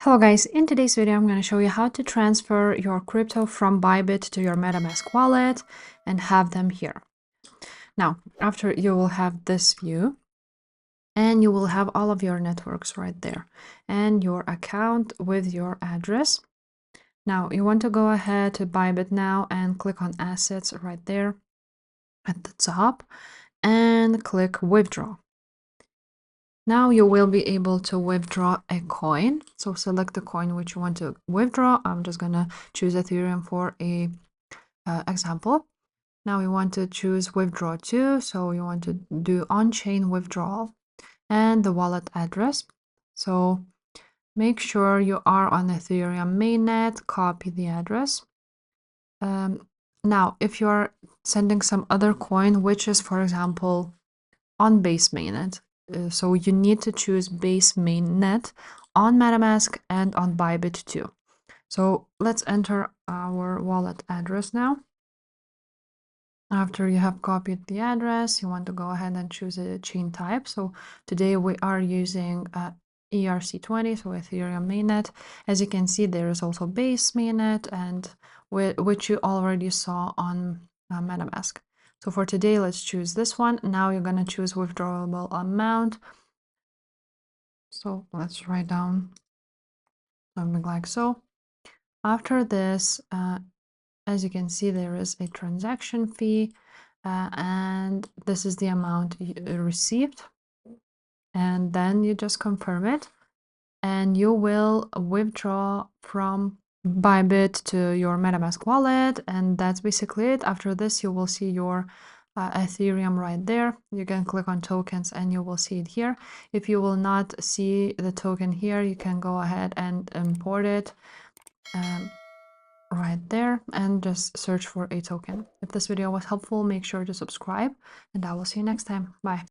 Hello guys, in today's video I'm going to show you how to transfer your crypto from Bybit to your MetaMask wallet and have them here. Now, after you will have this view and you will have all of your networks right there and your account with your address. Now, you want to go ahead to Bybit now and click on assets right there at the top and click withdraw. Now you will be able to withdraw a coin. So select the coin which you want to withdraw. I'm just gonna choose Ethereum for a example. Now we want to choose withdraw to, so you want to do on-chain withdrawal and the wallet address. So make sure you are on Ethereum mainnet, copy the address. Now, if you're sending some other coin, which is, for example, on base mainnet, so you need to choose base mainnet on MetaMask and on Bybit too. So let's enter our wallet address now. After you have copied the address, you want to go ahead and choose a chain type. So today we are using ERC20, so Ethereum mainnet. As you can see, there is also base mainnet, and which you already saw on MetaMask. So for today, let's choose this one. Now you're going to choose withdrawable amount. So let's write down something like so. After this, as you can see, there is a transaction fee, and this is the amount you received. And then you just confirm it, and you will withdraw from Bybit to your MetaMask wallet, and that's basically it. After this, you will see your Ethereum right there. You can click on tokens and you will see it here. If you will not see the token here, you can go ahead and import it right there and just search for a token. If this video was helpful, make sure to subscribe, and I will see you next time. Bye.